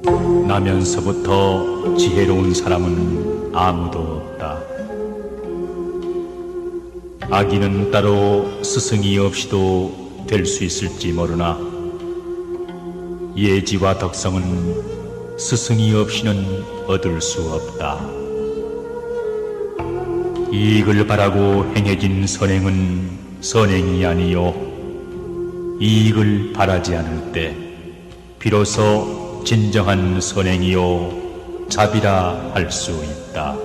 나면서부터 지혜로운 사람은 아무도 없다. 아기는 따로 스승이 없이도 될 수 있을지 모르나 예지와 덕성은 스승이 없이는 얻을 수 없다. 이익을 바라고 행해진 선행은 선행이 아니요 이익을 바라지 않을 때 비로소 진정한 선행이요 자비라 할 수 있다.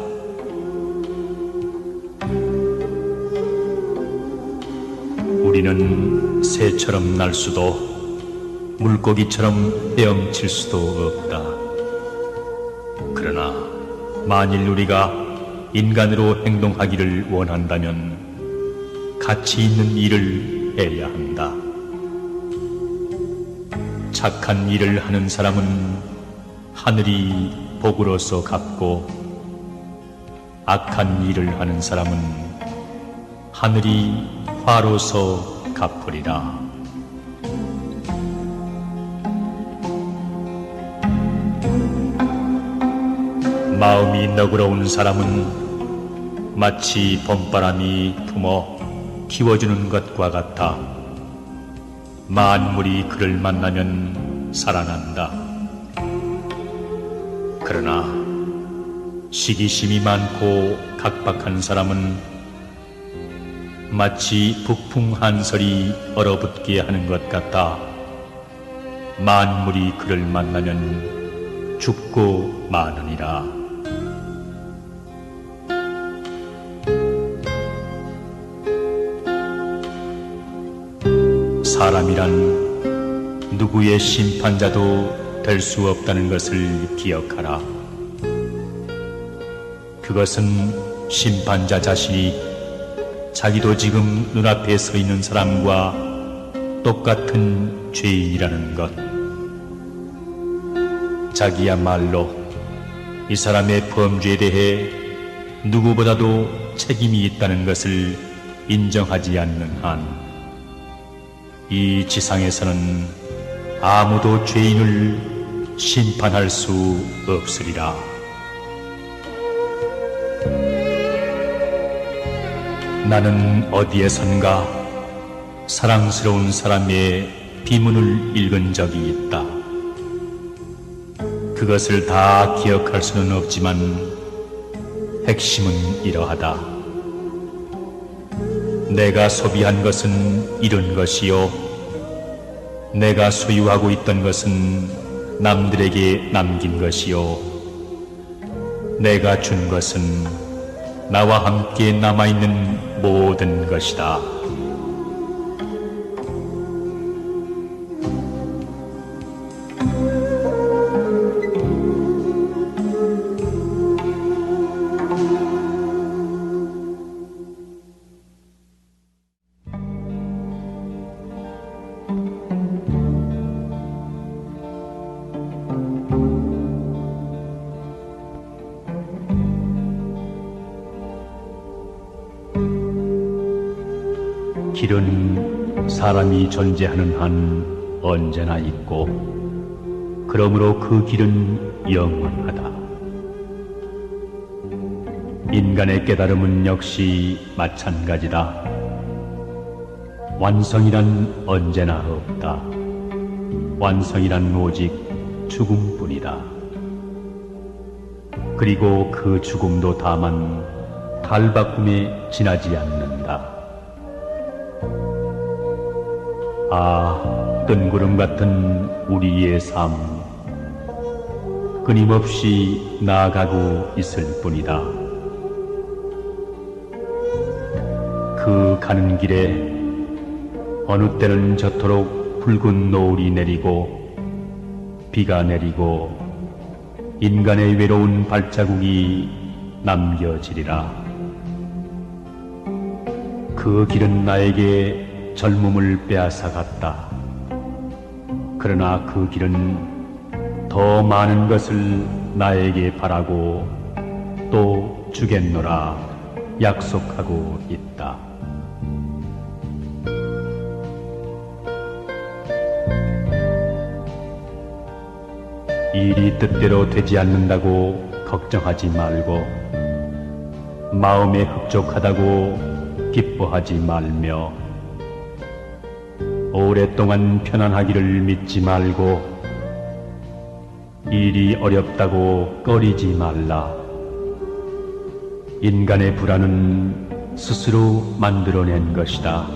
우리는 새처럼 날 수도 물고기처럼 헤엄칠 수도 없다. 그러나 만일 우리가 인간으로 행동하기를 원한다면 가치 있는 일을 해야 한다. 착한 일을 하는 사람은 하늘이 복으로서 갚고 악한 일을 하는 사람은 하늘이 화로서 갚으리라. 마음이 너그러운 사람은 마치 봄바람이 품어 키워주는 것과 같아 만물이 그를 만나면 살아난다. 그러나 시기심이 많고 각박한 사람은 마치 북풍 한설이 얼어붙게 하는 것 같아 만물이 그를 만나면 죽고 마느니라. 사람이란 누구의 심판자도 될 수 없다는 것을 기억하라. 그것은 심판자 자신이 자기도 지금 눈앞에 서 있는 사람과 똑같은 죄인이라는 것. 자기야말로 이 사람의 범죄에 대해 누구보다도 책임이 있다는 것을 인정하지 않는 한 이 지상에서는 아무도 죄인을 심판할 수 없으리라. 나는 어디에선가 사랑스러운 사람의 비문을 읽은 적이 있다. 그것을 다 기억할 수는 없지만 핵심은 이러하다. 내가 소비한 것은 이룬 것이요 내가 소유하고 있던 것은 남들에게 남긴 것이요 내가 준 것은 나와 함께 남아있는 모든 것이다. 길은 사람이 존재하는 한 언제나 있고 그러므로 그 길은 영원하다. 인간의 깨달음은 역시 마찬가지다. 완성이란 언제나 없다. 완성이란 오직 죽음뿐이다. 그리고 그 죽음도 다만 탈바꿈에 지나지 않는다. 아, 뜬구름 같은 우리의 삶, 끊임없이 나아가고 있을 뿐이다. 그 가는 길에 어느 때는 저토록 붉은 노을이 내리고 비가 내리고 인간의 외로운 발자국이 남겨지리라. 그 길은 나에게 젊음을 빼앗아갔다. 그러나 그 길은 더 많은 것을 나에게 바라고 또 주겠노라 약속하고 있다. 일이 뜻대로 되지 않는다고 걱정하지 말고 마음에 흡족하다고 기뻐하지 말며 오랫동안 편안하기를 믿지 말고 일이 어렵다고 꺼리지 말라. 인간의 불안은 스스로 만들어낸 것이다.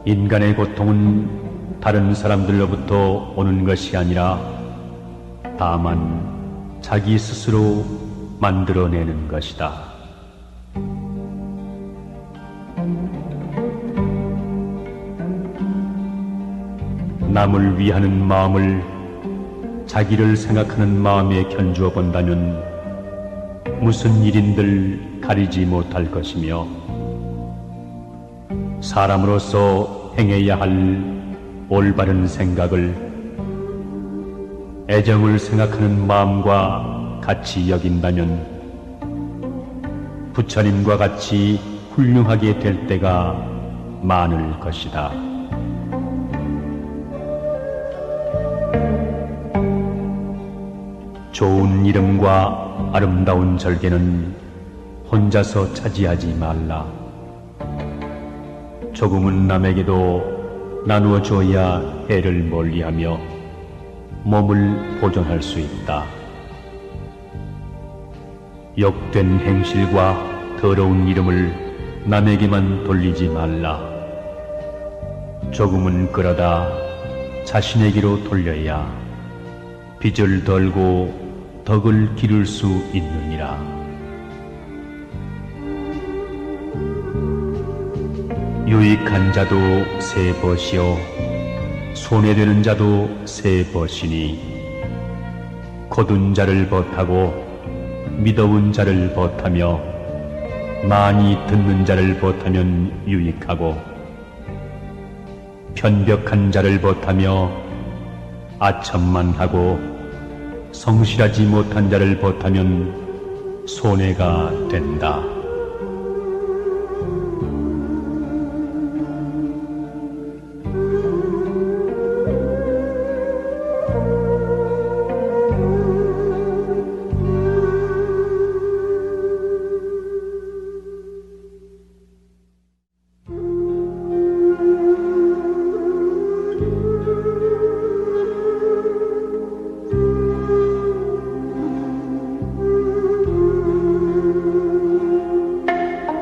인간의 고통은 다른 사람들로부터 오는 것이 아니라 다만 자기 스스로 만들어내는 것이다. 남을 위하는 마음을 자기를 생각하는 마음에 견주어 본다면 무슨 일인들 가리지 못할 것이며 사람으로서 행해야 할 올바른 생각을 애정을 생각하는 마음과 같이 여긴다면 부처님과 같이 훌륭하게 될 때가 많을 것이다. 좋은 이름과 아름다운 절개는 혼자서 차지하지 말라. 조금은 남에게도 나누어 줘야 해를 멀리하며 몸을 보존할 수 있다. 욕된 행실과 더러운 이름을 남에게만 돌리지 말라. 조금은 끌어다 자신에게로 돌려야 빚을 덜고 덕을 기를 수 있느니라. 유익한 자도 세 벗이요 손해되는 자도 세 벗이니 거둔 자를 벗하고 미더운 자를 벗하며 많이 듣는 자를 벗하면 유익하고 편벽한 자를 벗하며 아첨만 하고 성실하지 못한 자를 벗하면 손해가 된다.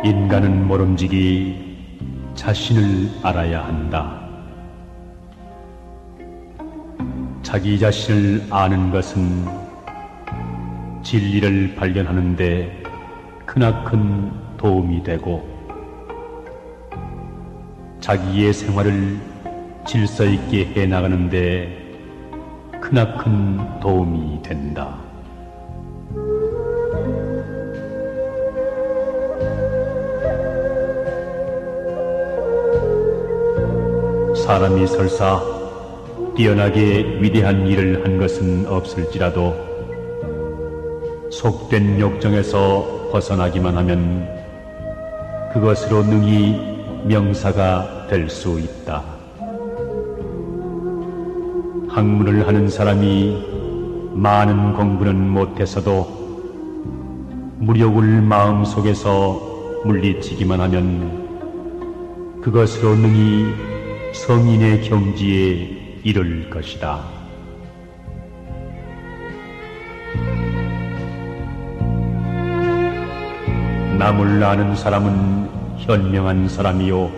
인간은 모름지기 자신을 알아야 한다. 자기 자신을 아는 것은 진리를 발견하는 데 크나큰 도움이 되고 자기의 생활을 질서 있게 해나가는 데 크나큰 도움이 된다. 사람이 설사 뛰어나게 위대한 일을 한 것은 없을지라도 속된 욕정에서 벗어나기만 하면 그것으로 능히 명사가 될 수 있다. 학문을 하는 사람이 많은 공부는 못해서도 무력을 마음속에서 물리치기만 하면 그것으로 능히 성인의 경지에 이를 것이다. 남을 아는 사람은 현명한 사람이요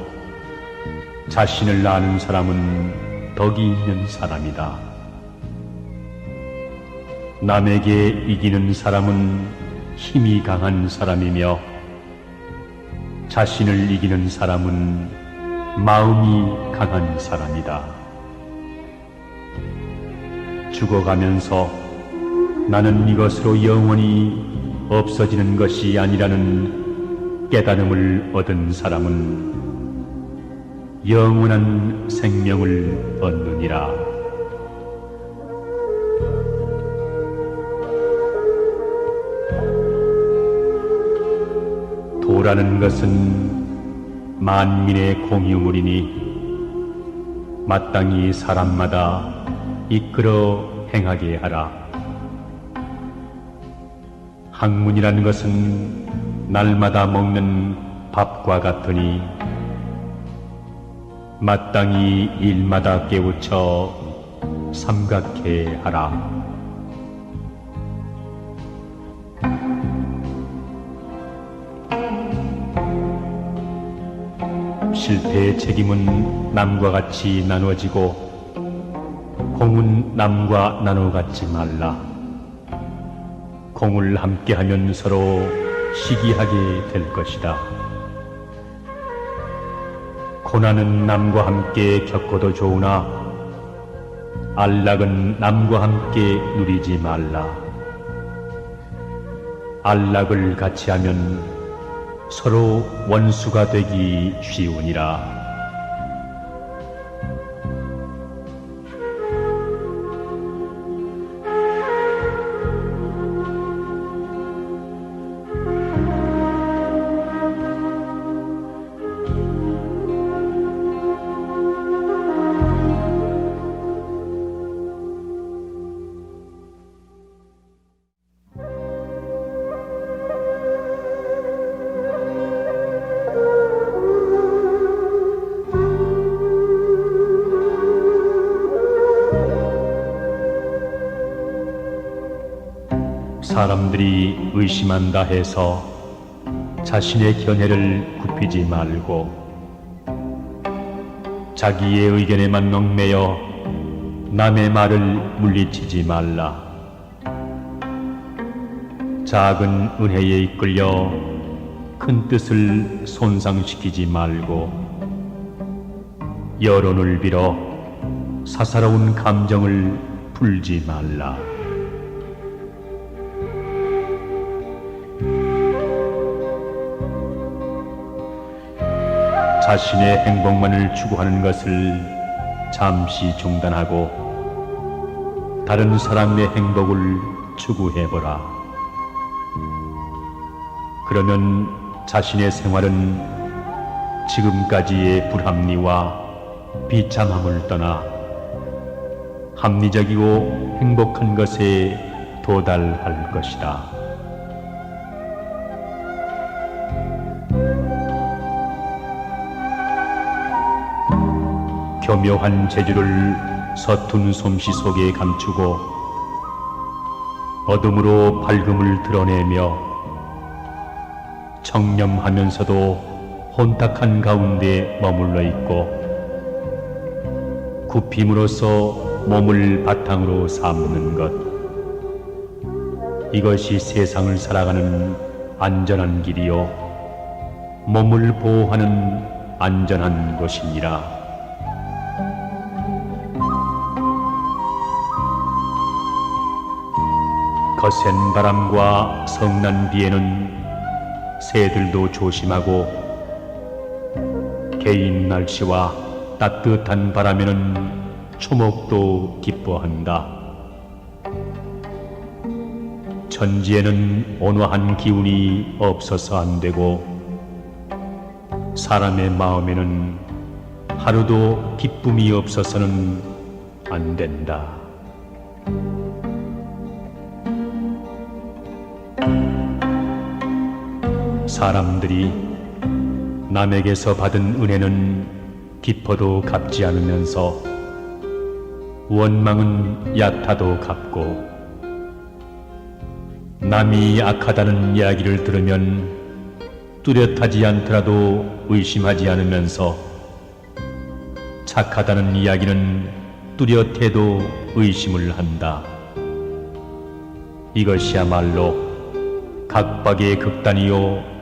자신을 아는 사람은 덕이 있는 사람이다. 남에게 이기는 사람은 힘이 강한 사람이며 자신을 이기는 사람은 마음이 강한 사람이다. 죽어가면서 나는 이것으로 영원히 없어지는 것이 아니라는 깨달음을 얻은 사람은 영원한 생명을 얻느니라. 도라는 것은 만민의 공유물이니 마땅히 사람마다 이끌어 행하게 하라. 학문이라는 것은 날마다 먹는 밥과 같으니 마땅히 일마다 깨우쳐 삼각해 하라. 실패의 책임은 남과 같이 나누어지고 공은 남과 나눠 갖지 말라. 공을 함께하면 서로 시기하게 될 것이다. 고난은 남과 함께 겪어도 좋으나 안락은 남과 함께 누리지 말라. 안락을 같이 하면 서로 원수가 되기 쉬우니라. 사람들이 의심한다 해서 자신의 견해를 굽히지 말고 자기의 의견에만 얽매여 남의 말을 물리치지 말라. 작은 은혜에 이끌려 큰 뜻을 손상시키지 말고 여론을 빌어 사사로운 감정을 풀지 말라. 자신의 행복만을 추구하는 것을 잠시 중단하고 다른 사람의 행복을 추구해보라. 그러면 자신의 생활은 지금까지의 불합리와 비참함을 떠나 합리적이고 행복한 것에 도달할 것이다. 교묘한 재주를 서툰 솜씨 속에 감추고 어둠으로 밝음을 드러내며 청렴하면서도 혼탁한 가운데 머물러 있고 굽힘으로써 몸을 바탕으로 삼는 것, 이것이 세상을 살아가는 안전한 길이요 몸을 보호하는 안전한 곳이니라. 거센 바람과 성난 비에는 새들도 조심하고 개인 날씨와 따뜻한 바람에는 초목도 기뻐한다. 천지에는 온화한 기운이 없어서 안 되고 사람의 마음에는 하루도 기쁨이 없어서는 안 된다. 사람들이 남에게서 받은 은혜는 깊어도 갚지 않으면서 원망은 얕아도 갚고 남이 악하다는 이야기를 들으면 뚜렷하지 않더라도 의심하지 않으면서 착하다는 이야기는 뚜렷해도 의심을 한다. 이것이야말로 각박의 극단이요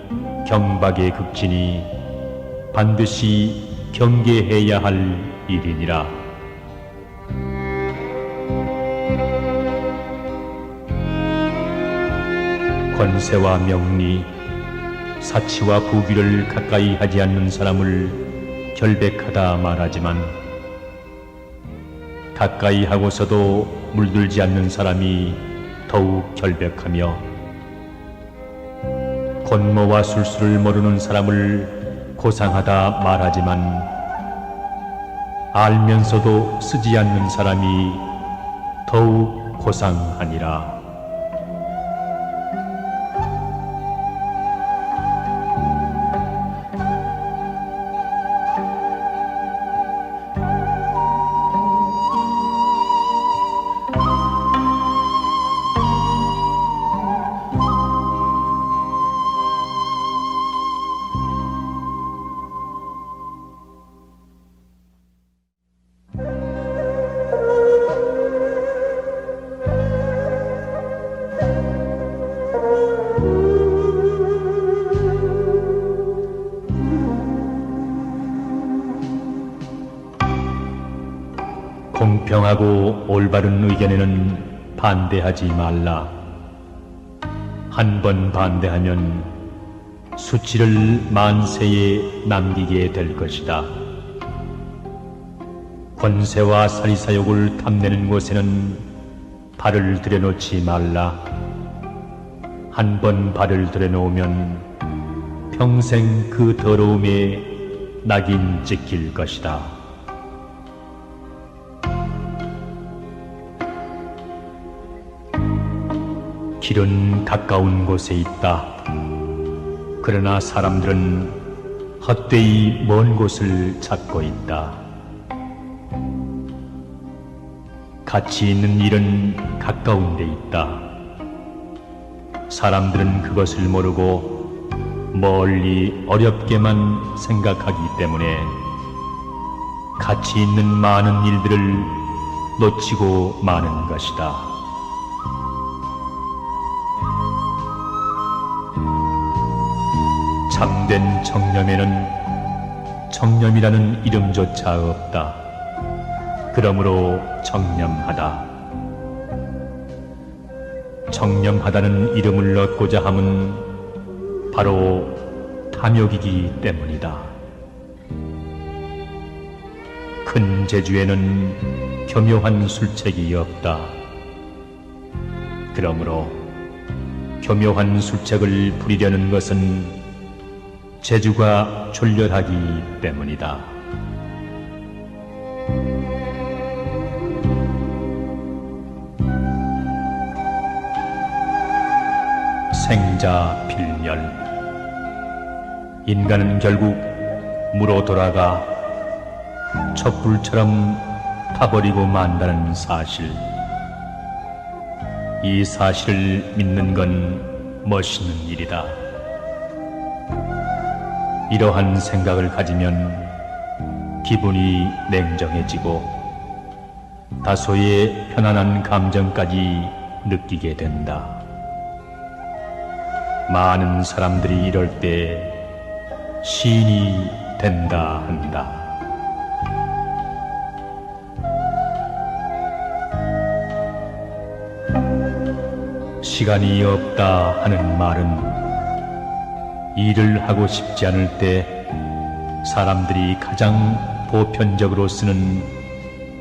경박의 극진이 반드시 경계해야 할 일이니라. 권세와 명리, 사치와 부귀를 가까이 하지 않는 사람을 결백하다 말하지만 가까이 하고서도 물들지 않는 사람이 더욱 결백하며 권모와 술수를 모르는 사람을 고상하다 말하지만 알면서도 쓰지 않는 사람이 더욱 고상하니라. 공평하고 올바른 의견에는 반대하지 말라. 한 번 반대하면 수치를 만세에 남기게 될 것이다. 권세와 사리사욕을 탐내는 곳에는 발을 들여놓지 말라. 한 번 발을 들여놓으면 평생 그 더러움에 낙인 찍힐 것이다. 길은 가까운 곳에 있다. 그러나 사람들은 헛되이 먼 곳을 찾고 있다. 가치 있는 일은 가까운 데 있다. 사람들은 그것을 모르고 멀리 어렵게만 생각하기 때문에 가치 있는 많은 일들을 놓치고 마는 것이다. 참된 정념에는 정념이라는 이름조차 없다. 그러므로 정념하다. 정념하다는 이름을 얻고자 함은 바로 탐욕이기 때문이다. 큰 재주에는 교묘한 술책이 없다. 그러므로 교묘한 술책을 부리려는 것은 재주가 졸렬하기 때문이다. 생자 필멸. 인간은 결국 무로 돌아가 촛불처럼 타버리고 만다는 사실. 이 사실을 믿는 건 멋있는 일이다. 이러한 생각을 가지면 기분이 냉정해지고 다소의 편안한 감정까지 느끼게 된다. 많은 사람들이 이럴 때 시인이 된다 한다. 시간이 없다 하는 말은 일을 하고 싶지 않을 때 사람들이 가장 보편적으로 쓰는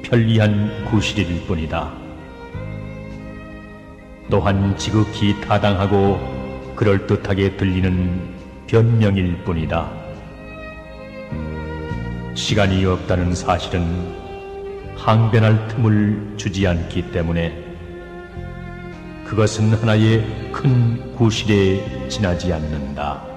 편리한 구실일 뿐이다. 또한 지극히 타당하고 그럴듯하게 들리는 변명일 뿐이다. 시간이 없다는 사실은 항변할 틈을 주지 않기 때문에 그것은 하나의 큰 구실에 지나지 않는다.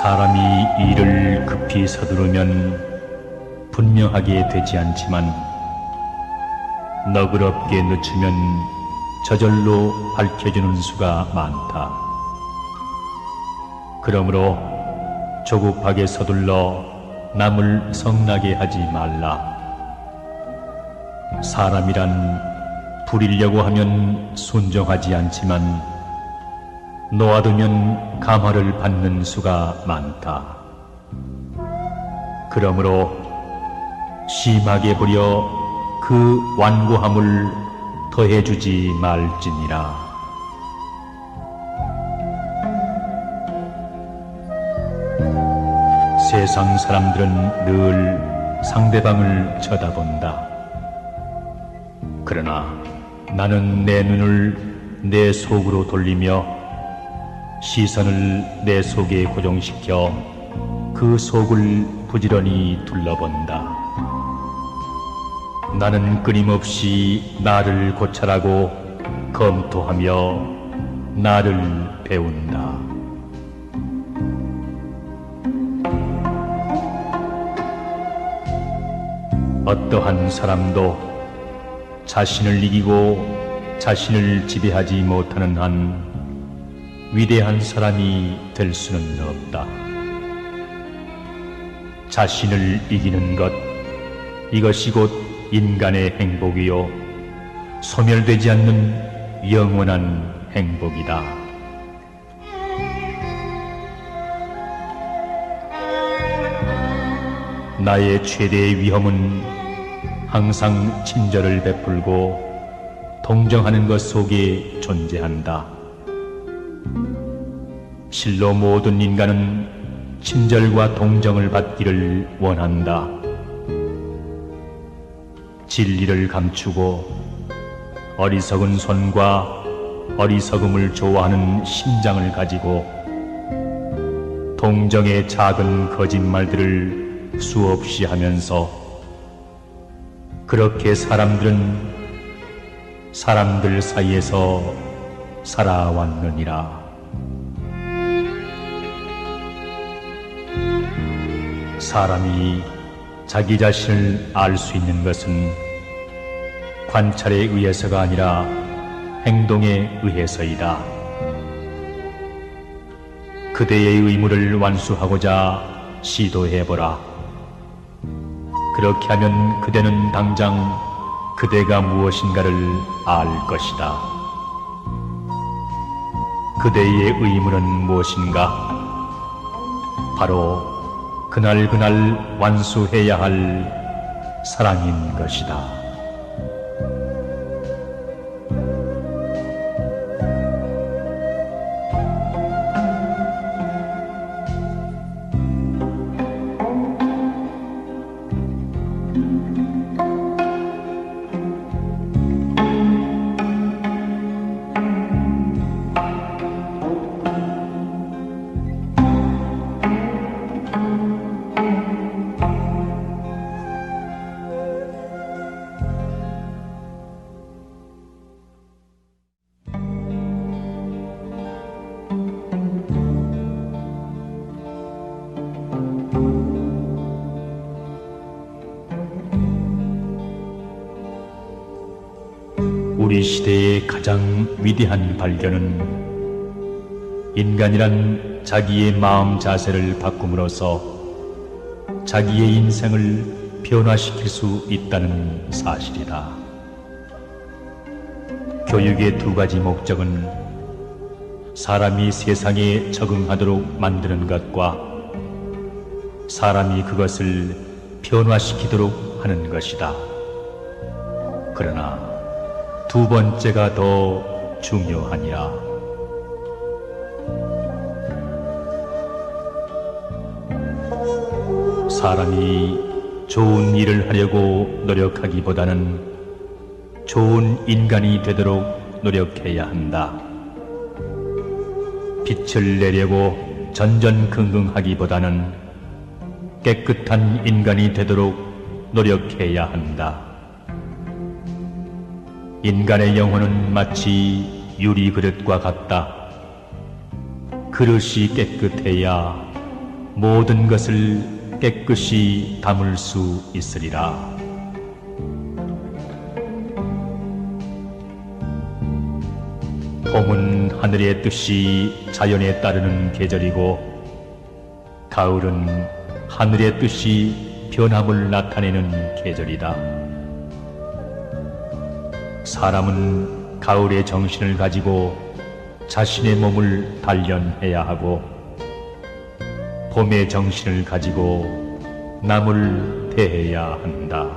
사람이 일을 급히 서두르면 분명하게 되지 않지만 너그럽게 늦추면 저절로 밝혀지는 수가 많다. 그러므로 조급하게 서둘러 남을 성나게 하지 말라. 사람이란 부리려고 하면 순종하지 않지만 놓아두면 감화를 받는 수가 많다. 그러므로 심하게 부려 그 완고함을 더해주지 말지니라. 세상 사람들은 늘 상대방을 쳐다본다. 그러나 나는 내 눈을 내 속으로 돌리며 시선을 내 속에 고정시켜 그 속을 부지런히 둘러본다. 나는 끊임없이 나를 고찰하고 검토하며 나를 배운다. 어떠한 사람도 자신을 이기고 자신을 지배하지 못하는 한 위대한 사람이 될 수는 없다. 자신을 이기는 것, 이것이 곧 인간의 행복이요 소멸되지 않는 영원한 행복이다. 나의 최대의 위험은 항상 친절을 베풀고 동정하는 것 속에 존재한다. 실로 모든 인간은 친절과 동정을 받기를 원한다. 진리를 감추고 어리석은 손과 어리석음을 좋아하는 심장을 가지고 동정의 작은 거짓말들을 수없이 하면서 그렇게 사람들은 사람들 사이에서 살아왔느니라. 사람이 자기 자신을 알 수 있는 것은 관찰에 의해서가 아니라 행동에 의해서이다. 그대의 의무를 완수하고자 시도해보라. 그렇게 하면 그대는 당장 그대가 무엇인가를 알 것이다. 그대의 의무는 무엇인가? 바로 그날 완수해야 할 사랑인 것이다. 우리 시대의 가장 위대한 발견은 인간이란 자기의 마음 자세를 바꿈으로써 자기의 인생을 변화시킬 수 있다는 사실이다. 교육의 두 가지 목적은 사람이 세상에 적응하도록 만드는 것과 사람이 그것을 변화시키도록 하는 것이다. 그러나 두 번째가 더 중요하니라. 사람이 좋은 일을 하려고 노력하기보다는 좋은 인간이 되도록 노력해야 한다. 빛을 내려고 전전긍긍하기보다는 깨끗한 인간이 되도록 노력해야 한다. 인간의 영혼은 마치 유리 그릇과 같다. 그릇이 깨끗해야 모든 것을 깨끗이 담을 수 있으리라. 봄은 하늘의 뜻이 자연에 따르는 계절이고 가을은 하늘의 뜻이 변함을 나타내는 계절이다. 사람은 가을의 정신을 가지고 자신의 몸을 단련해야 하고 봄의 정신을 가지고 남을 대해야 한다.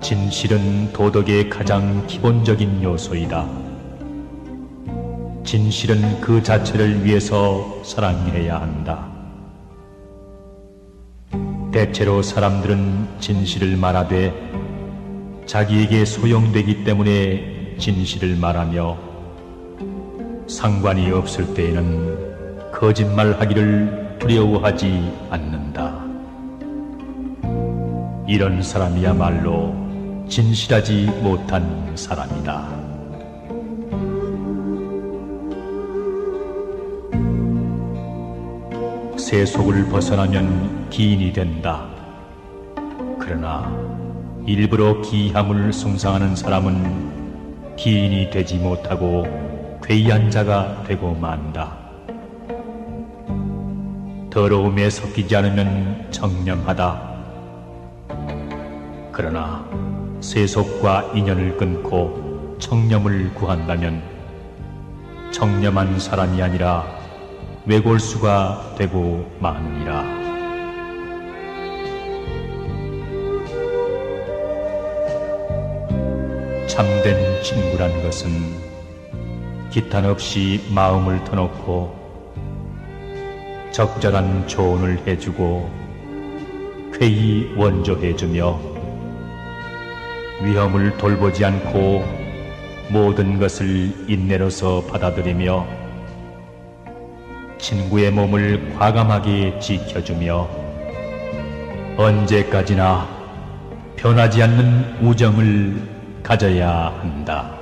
진실은 도덕의 가장 기본적인 요소이다. 진실은 그 자체를 위해서 사랑해야 한다. 대체로 사람들은 진실을 말하되 자기에게 소용되기 때문에 진실을 말하며 상관이 없을 때에는 거짓말하기를 두려워하지 않는다. 이런 사람이야말로 진실하지 못한 사람이다. 세속을 벗어나면 기인이 된다. 그러나 일부러 기함을 숭상하는 사람은 기인이 되지 못하고 괴이한 자가 되고 만다. 더러움에 섞이지 않으면 청렴하다. 그러나 세속과 인연을 끊고 청렴을 구한다면 청렴한 사람이 아니라 외골수가 되고 마느니라. 참된 친구란 것은 기탄 없이 마음을 터놓고 적절한 조언을 해주고 쾌히 원조해주며 위험을 돌보지 않고 모든 것을 인내로서 받아들이며 친구의 몸을 과감하게 지켜주며 언제까지나 변하지 않는 우정을 가져야 한다.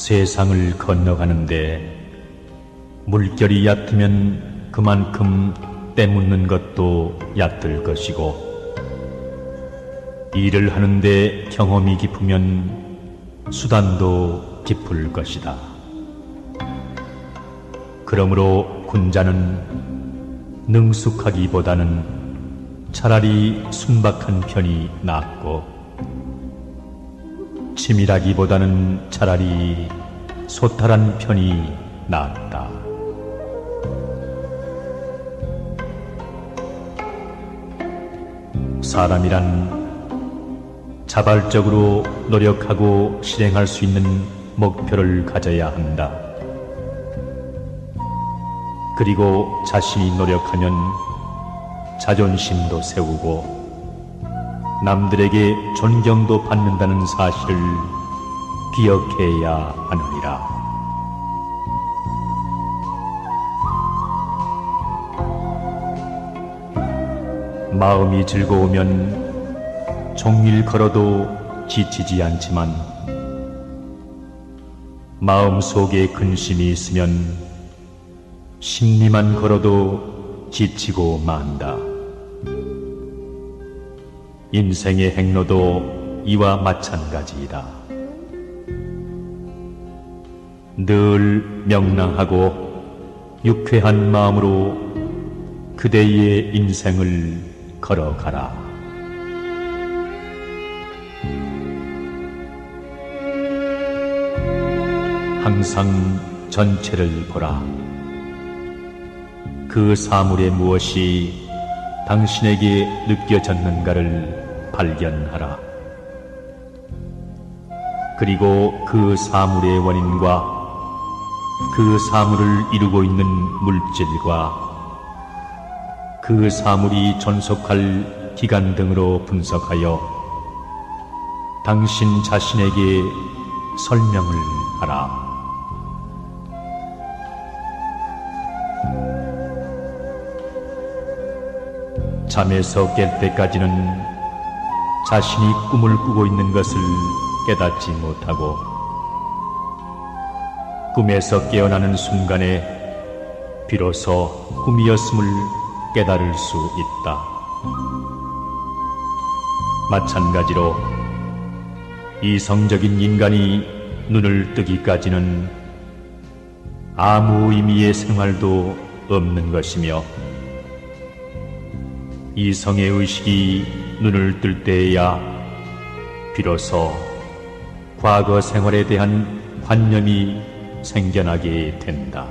세상을 건너가는데 물결이 얕으면 그만큼 때묻는 것도 얕을 것이고 일을 하는데 경험이 깊으면 수단도 깊을 것이다. 그러므로 군자는 능숙하기보다는 차라리 순박한 편이 낫고 치밀하기보다는 차라리 소탈한 편이 낫다. 사람이란 자발적으로 노력하고 실행할 수 있는 목표를 가져야 한다. 그리고 자신이 노력하면 자존심도 세우고 남들에게 존경도 받는다는 사실을 기억해야 하느니라. 마음이 즐거우면 종일 걸어도 지치지 않지만 마음 속에 근심이 있으면 십리만 걸어도 지치고 만다. 인생의 행로도 이와 마찬가지이다. 늘 명랑하고 유쾌한 마음으로 그대의 인생을 걸어가라. 항상 전체를 보라. 그 사물에 무엇이 당신에게 느껴졌는가를 발견하라. 그리고 그 사물의 원인과 그 사물을 이루고 있는 물질과 그 사물이 존속할 기간 등으로 분석하여 당신 자신에게 설명을 하라. 잠에서 깰 때까지는 자신이 꿈을 꾸고 있는 것을 깨닫지 못하고 꿈에서 깨어나는 순간에 비로소 꿈이었음을 깨달을 수 있다. 마찬가지로 이성적인 인간이 눈을 뜨기까지는 아무 의미의 생활도 없는 것이며 이성의 의식이 눈을 뜰 때에야 비로소 과거 생활에 대한 관념이 생겨나게 된다.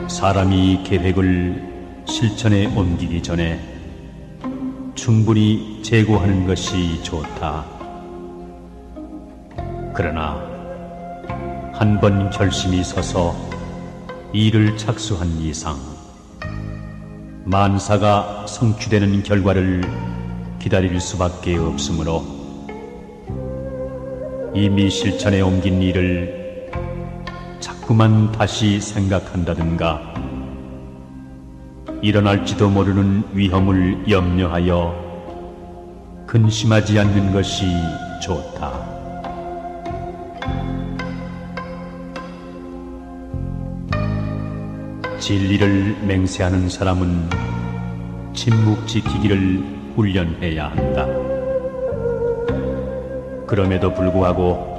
사람이 계획을 실천에 옮기기 전에 충분히 재고하는 것이 좋다. 그러나 한 번 결심이 서서 일을 착수한 이상 만사가 성취되는 결과를 기다릴 수밖에 없으므로 이미 실천에 옮긴 일을 자꾸만 다시 생각한다든가 일어날지도 모르는 위험을 염려하여 근심하지 않는 것이 좋다. 진리를 맹세하는 사람은 침묵 지키기를 훈련해야 한다. 그럼에도 불구하고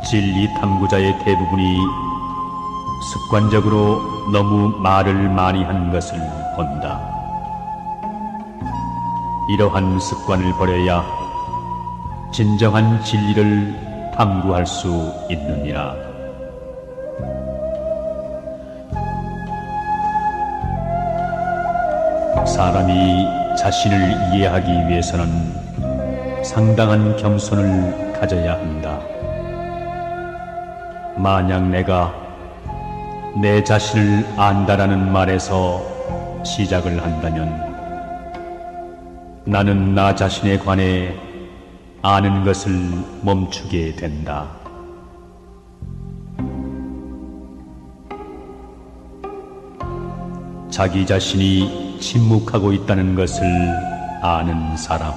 진리 탐구자의 대부분이 습관적으로 너무 말을 많이 한 것을 본다. 이러한 습관을 버려야 진정한 진리를 탐구할 수 있느니라. 사람이 자신을 이해하기 위해서는 상당한 겸손을 가져야 한다. 만약 내가 내 자신을 안다라는 말에서 시작을 한다면 나는 나 자신에 관해 아는 것을 멈추게 된다. 자기 자신이 침묵하고 있다는 것을 아는 사람,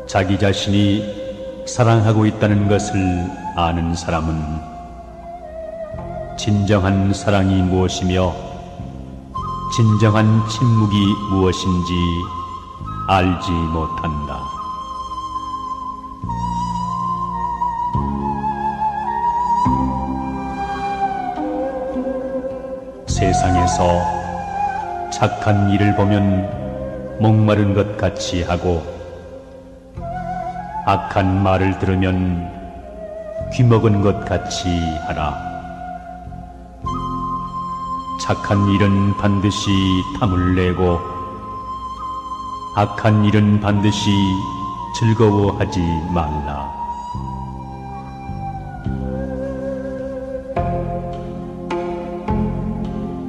자기 자신이 사랑하고 있다는 것을 아는 사람은 진정한 사랑이 무엇이며 진정한 침묵이 무엇인지 알지 못한다. 세상에서 착한 일을 보면 목마른 것 같이 하고 악한 말을 들으면 귀먹은 것 같이 하라. 착한 일은 반드시 탐을 내고 악한 일은 반드시 즐거워하지 말라.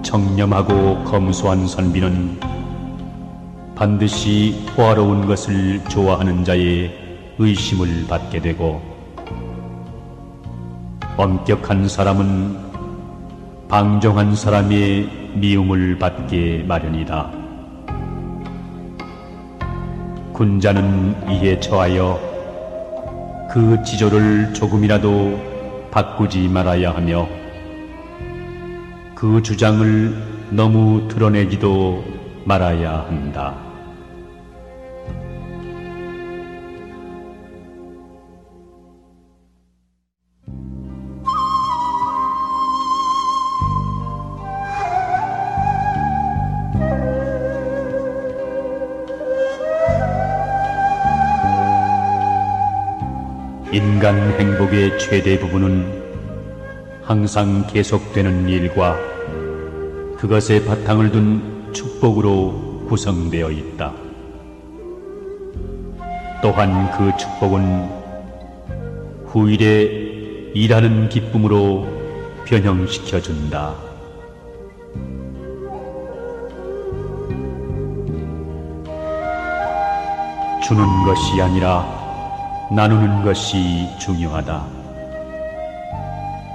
청렴하고 검소한 선비는 반드시 호화로운 것을 좋아하는 자의 의심을 받게 되고 엄격한 사람은 방종한 사람의 미움을 받게 마련이다. 군자는 이에 처하여 그 지조를 조금이라도 바꾸지 말아야 하며 그 주장을 너무 드러내지도 말아야 한다. 인간 행복의 최대 부분은 항상 계속되는 일과 그것의 바탕을 둔 축복으로 구성되어 있다. 또한 그 축복은 후일에 일하는 기쁨으로 변형시켜준다. 주는 것이 아니라 나누는 것이 중요하다.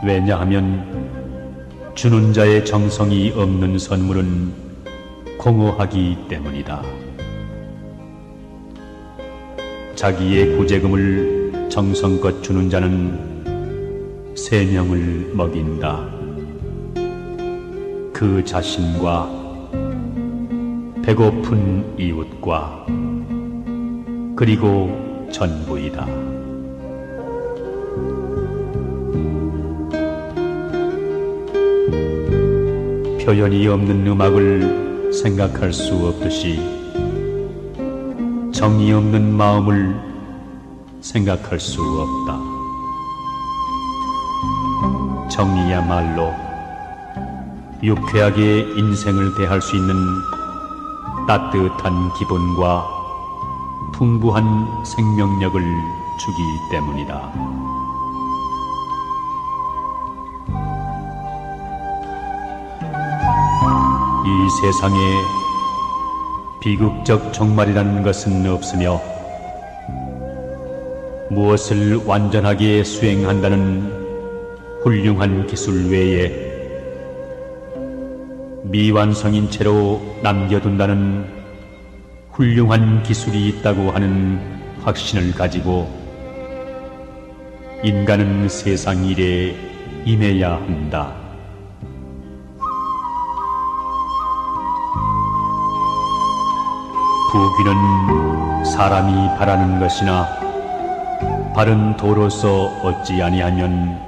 왜냐하면 주는 자의 정성이 없는 선물은 공허하기 때문이다. 자기의 구제금을 정성껏 주는 자는 세 명을 먹인다. 그 자신과 배고픈 이웃과 그리고 전부이다. 표현이 없는 음악을 생각할 수 없듯이 정이 없는 마음을 생각할 수 없다. 정이야말로 유쾌하게 인생을 대할 수 있는 따뜻한 기분과 풍부한 생명력을 주기 때문이다. 이 세상에 비극적 종말이라는 것은 없으며 무엇을 완전하게 수행한다는 훌륭한 기술 외에 미완성인 채로 남겨둔다는 훌륭한 기술이 있다고 하는 확신을 가지고 인간은 세상 일에 임해야 한다. 부귀는 사람이 바라는 것이나 바른 도로서 얻지 아니하면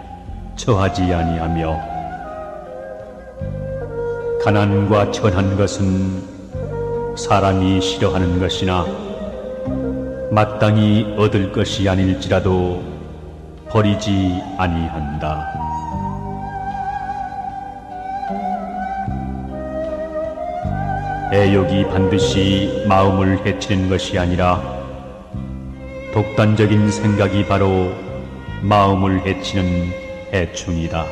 처하지 아니하며 가난과 천한 것은 사람이 싫어하는 것이나 마땅히 얻을 것이 아닐지라도 버리지 아니한다. 애욕이 반드시 마음을 해치는 것이 아니라 독단적인 생각이 바로 마음을 해치는 해충이다.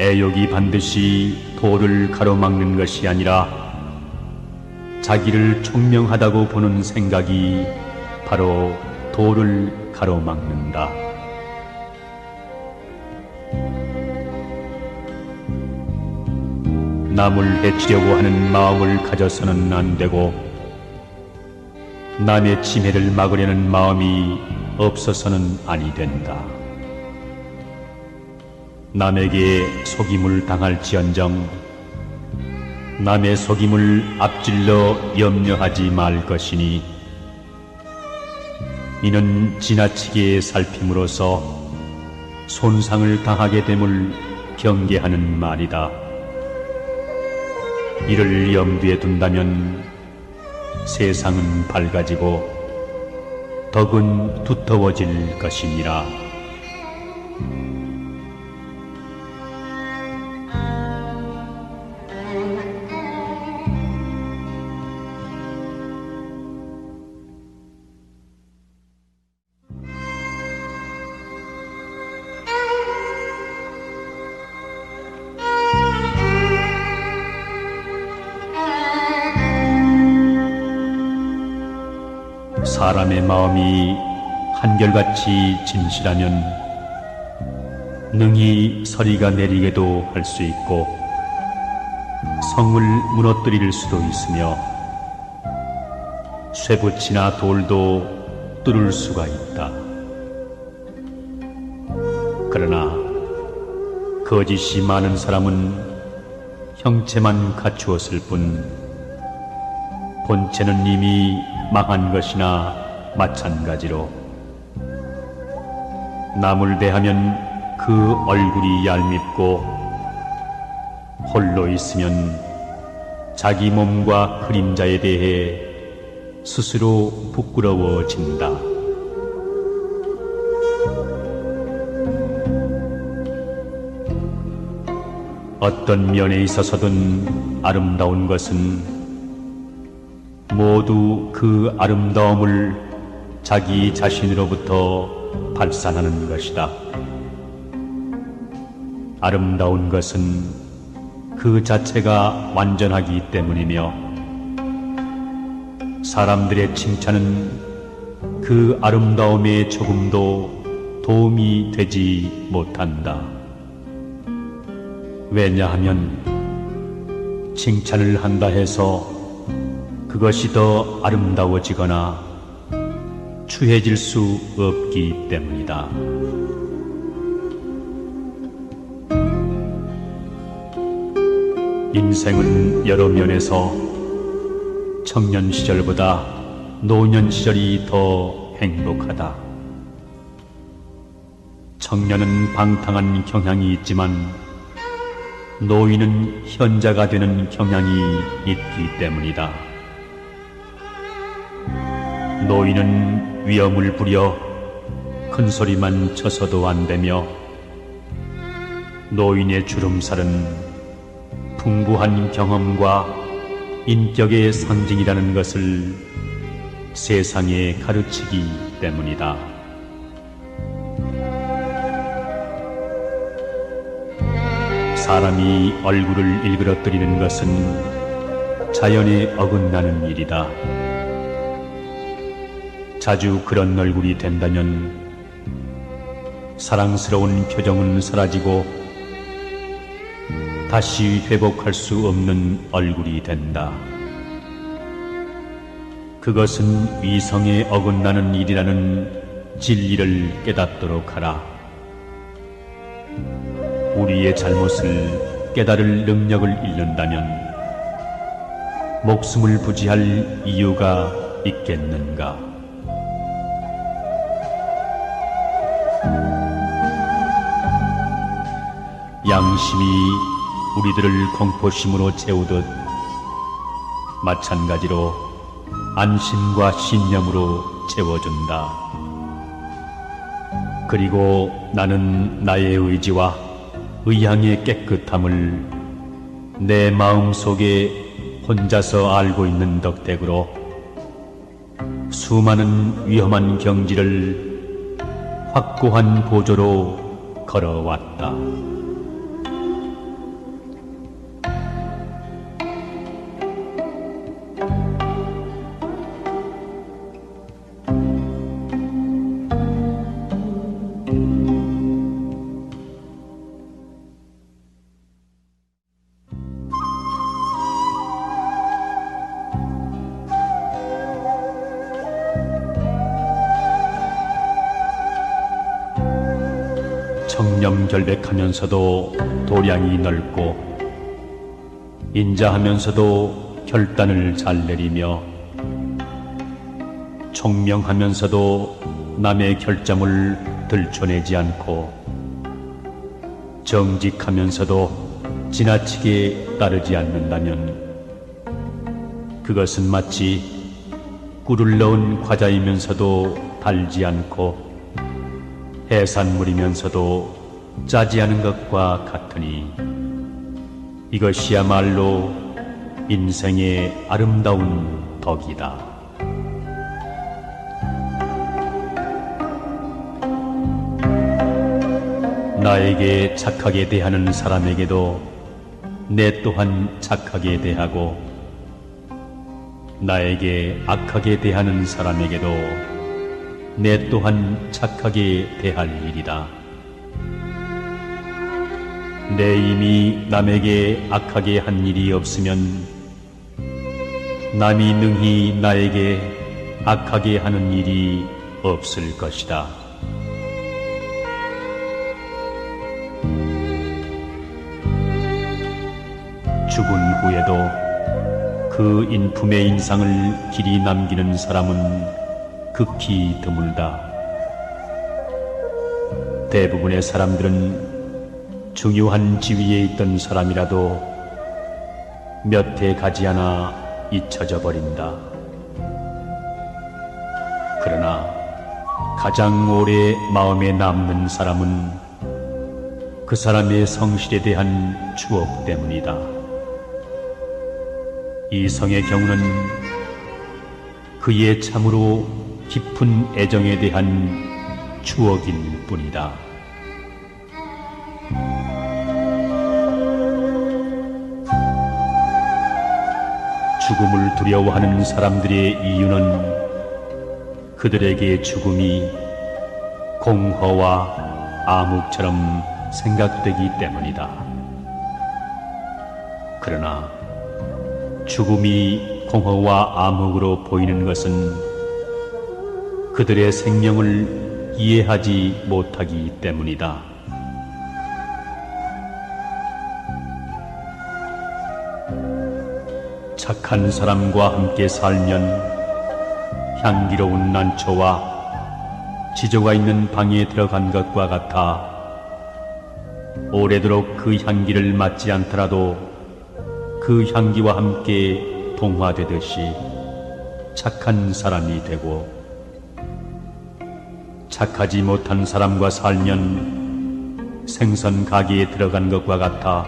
애욕이 반드시 도를 가로막는 것이 아니라 자기를 총명하다고 보는 생각이 바로 도를 가로막는다. 남을 해치려고 하는 마음을 가져서는 안 되고 남의 침해를 막으려는 마음이 없어서는 아니 된다. 남에게 속임을 당할지언정 남의 속임을 앞질러 염려하지 말 것이니 이는 지나치게 살핌으로써 손상을 당하게 됨을 경계하는 말이다. 이를 염두에 둔다면 세상은 밝아지고 덕은 두터워질 것이니라. 사람의 마음이 한결같이 진실하면 능히 서리가 내리게도 할 수 있고 성을 무너뜨릴 수도 있으며 쇠붙이나 돌도 뚫을 수가 있다. 그러나 거짓이 많은 사람은 형체만 갖추었을 뿐 본체는 이미 망한 것이나 마찬가지로 남을 대하면 그 얼굴이 얄밉고 홀로 있으면 자기 몸과 그림자에 대해 스스로 부끄러워진다. 어떤 면에 있어서든 아름다운 것은 모두 그 아름다움을 자기 자신으로부터 발산하는 것이다. 아름다운 것은 그 자체가 완전하기 때문이며 사람들의 칭찬은 그 아름다움에 조금도 도움이 되지 못한다. 왜냐하면 칭찬을 한다 해서 그것이 더 아름다워지거나 추해질 수 없기 때문이다. 인생은 여러 면에서 청년 시절보다 노년 시절이 더 행복하다. 청년은 방탕한 경향이 있지만 노인은 현자가 되는 경향이 있기 때문이다. 노인은 위엄을 부려 큰 소리만 쳐서도 안 되며 노인의 주름살은 풍부한 경험과 인격의 상징이라는 것을 세상에 가르치기 때문이다. 사람이 얼굴을 일그러뜨리는 것은 자연에 어긋나는 일이다. 자주 그런 얼굴이 된다면 사랑스러운 표정은 사라지고 다시 회복할 수 없는 얼굴이 된다. 그것은 위성에 어긋나는 일이라는 진리를 깨닫도록 하라. 우리의 잘못을 깨달을 능력을 잃는다면 목숨을 부지할 이유가 있겠는가? 양심이 우리들을 공포심으로 채우듯 마찬가지로 안심과 신념으로 채워준다. 그리고 나는 나의 의지와 의향의 깨끗함을 내 마음속에 혼자서 알고 있는 덕택으로 수많은 위험한 경지를 확고한 보조로 걸어왔다. 청렴결백하면서도 도량이 넓고 인자하면서도 결단을 잘 내리며 총명하면서도 남의 결점을 들춰내지 않고 정직하면서도 지나치게 따르지 않는다면 그것은 마치 꿀을 넣은 과자이면서도 달지 않고 해산물이면서도 짜지 않은 것과 같으니 이것이야말로 인생의 아름다운 덕이다. 나에게 착하게 대하는 사람에게도 내 또한 착하게 대하고 나에게 악하게 대하는 사람에게도 내 또한 착하게 대할 일이다. 내 이미 남에게 악하게 한 일이 없으면 남이 능히 나에게 악하게 하는 일이 없을 것이다. 죽은 후에도 그 인품의 인상을 길이 남기는 사람은 극히 드물다. 대부분의 사람들은 중요한 지위에 있던 사람이라도 몇 해 가지 않아 잊혀져 버린다. 그러나 가장 오래 마음에 남는 사람은 그 그 사람의 성실에 대한 추억 때문이다. 이 성의 경우는 그의 참으로 깊은 애정에 대한 추억일 뿐이다. 죽음을 두려워하는 사람들의 이유는 그들에게 죽음이 공허와 암흑처럼 생각되기 때문이다. 그러나 죽음이 공허와 암흑으로 보이는 것은 그들의 생명을 이해하지 못하기 때문이다. 착한 사람과 함께 살면 향기로운 난초와 지조가 있는 방에 들어간 것과 같아 오래도록 그 향기를 맡지 않더라도 그 향기와 함께 동화되듯이 착한 사람이 되고, 착하지 못한 사람과 살면 생선 가게에 들어간 것과 같아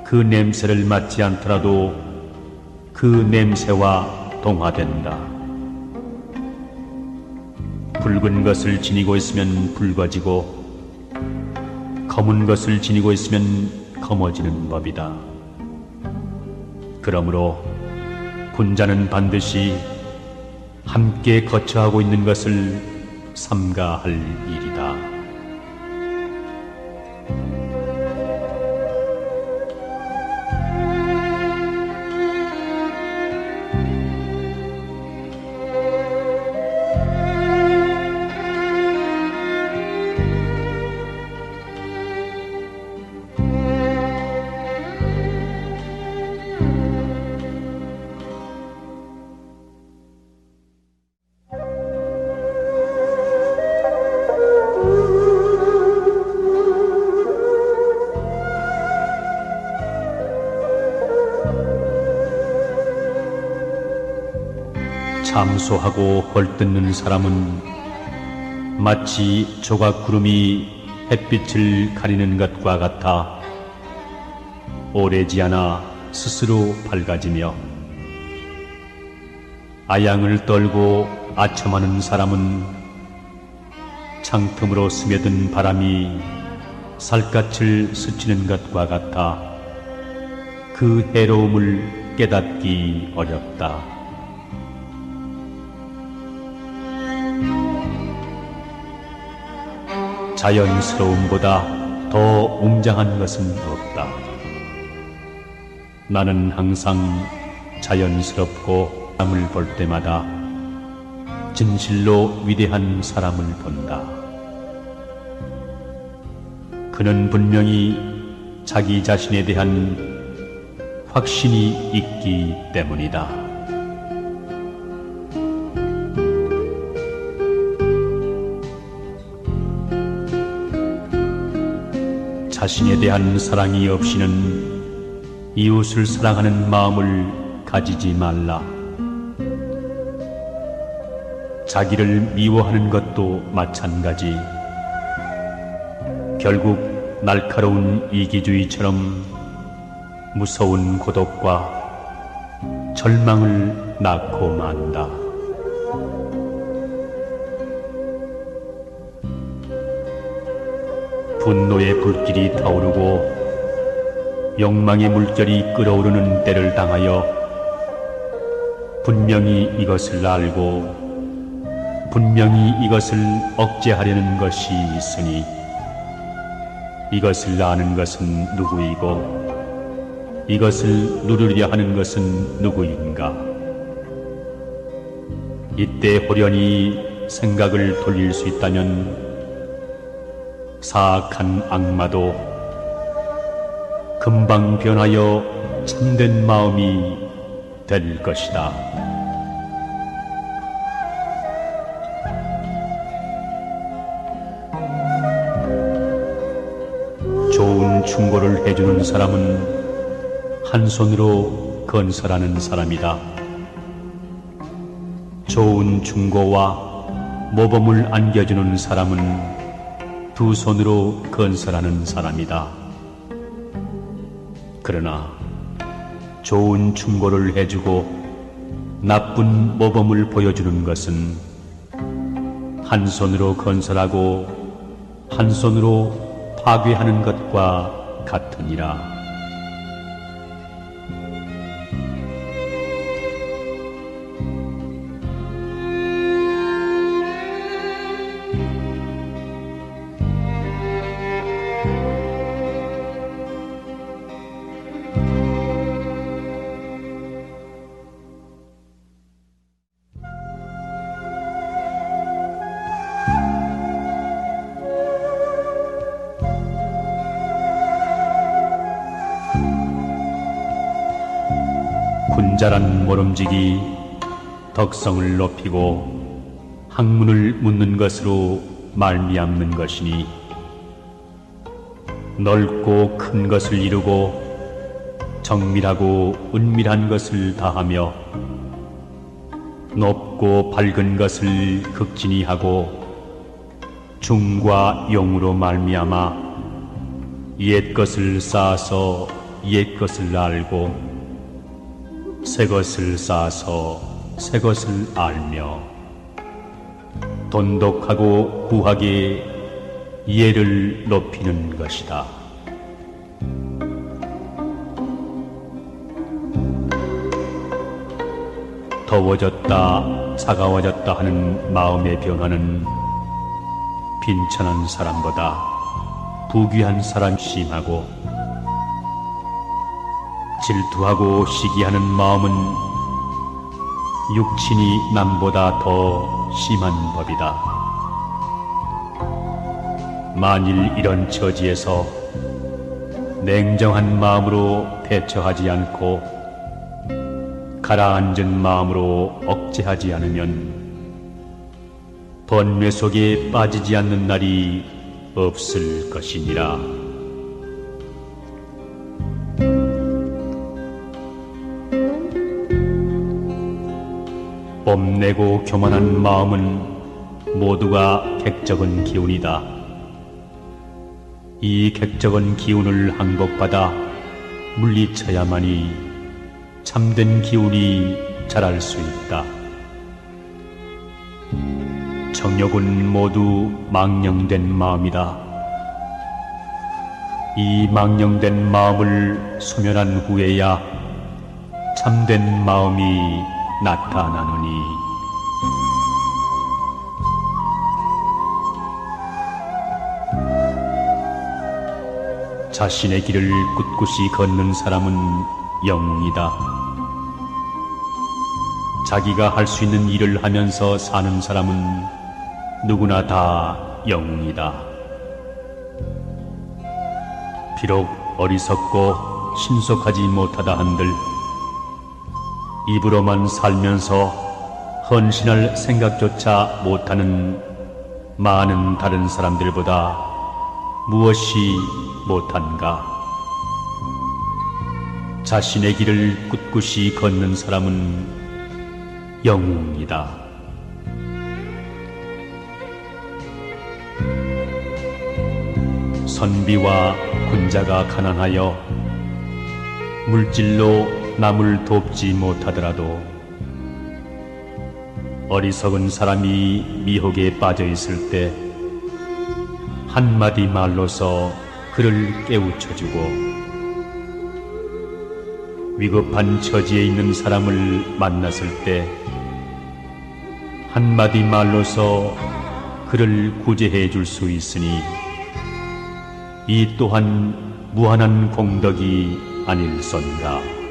그 냄새를 맡지 않더라도 그 냄새와 동화된다. 붉은 것을 지니고 있으면 붉어지고 검은 것을 지니고 있으면 검어지는 법이다. 그러므로 군자는 반드시 함께 거처하고 있는 것을 삼가할 일이다. 참소하고 헐뜯는 사람은 마치 조각구름이 햇빛을 가리는 것과 같아 오래지 않아 스스로 밝아지며, 아양을 떨고 아첨하는 사람은 창틈으로 스며든 바람이 살갗을 스치는 것과 같아 그 해로움을 깨닫기 어렵다. 자연스러움보다 더 웅장한 것은 없다. 나는 항상 자연스럽고 사람을 볼 때마다 진실로 위대한 사람을 본다. 그는 분명히 자기 자신에 대한 확신이 있기 때문이다. 자신에 대한 사랑이 없이는 이웃을 사랑하는 마음을 가지지 말라. 자기를 미워하는 것도 마찬가지. 결국 날카로운 이기주의처럼 무서운 고독과 절망을 낳고 만다. 분노의 불길이 타오르고 욕망의 물결이 끓어오르는 때를 당하여 분명히 이것을 알고 분명히 이것을 억제하려는 것이 있으니, 이것을 아는 것은 누구이고 이것을 누르려 하는 것은 누구인가. 이때 호련히 생각을 돌릴 수 있다면 사악한 악마도 금방 변하여 참된 마음이 될 것이다. 좋은 충고를 해주는 사람은 한 손으로 건설하는 사람이다. 좋은 충고와 모범을 안겨주는 사람은 두 두 손으로 건설하는 사람이다. 그러나 좋은 충고를 해주고 나쁜 모범을 보여주는 것은 한 손으로 건설하고 한 손으로 파괴하는 것과 같으니라. 군자란 모름지기 덕성을 높이고 학문을 묻는 것으로 말미암는 것이니 넓고 큰 것을 이루고 정밀하고 은밀한 것을 다하며 높고 밝은 것을 극진히 하고 중과 용으로 말미암아 옛 것을 쌓아서 옛 것을 알고 새 것을 쌓아서 새 것을 알며 돈독하고 구하게 예를 높이는 것이다. 더워졌다 차가워졌다 하는 마음의 변화는 빈천한 사람보다 부귀한 사람이 심하고 질투하고 시기하는 마음은 육친이 남보다 더 심한 법이다. 만일 이런 처지에서 냉정한 마음으로 대처하지 않고 가라앉은 마음으로 억제하지 않으면 번뇌 속에 빠지지 않는 날이 없을 것이니라. 뽐내고 교만한 마음은 모두가 객적은 기운이다. 이 객적은 기운을 항복받아 물리쳐야만이 참된 기운이 자랄 수 있다. 정욕은 모두 망령된 마음이다. 이 망령된 마음을 소멸한 후에야 참된 마음이 나타나느니 자신의 길을 꿋꿋이 걷는 사람은 영웅이다. 자기가 할 수 있는 일을 하면서 사는 사람은 누구나 다 영웅이다. 비록 어리석고 신속하지 못하다 한들 입으로만 살면서 헌신할 생각조차 못하는 많은 다른 사람들보다 무엇이 못한가? 자신의 길을 꿋꿋이 걷는 사람은 영웅이다. 선비와 군자가 가난하여 물질로 남을 돕지 못하더라도 어리석은 사람이 미혹에 빠져 있을 때 한마디 말로서 그를 깨우쳐주고 위급한 처지에 있는 사람을 만났을 때 한마디 말로서 그를 구제해 줄 수 있으니 이 또한 무한한 공덕이 아닐선가.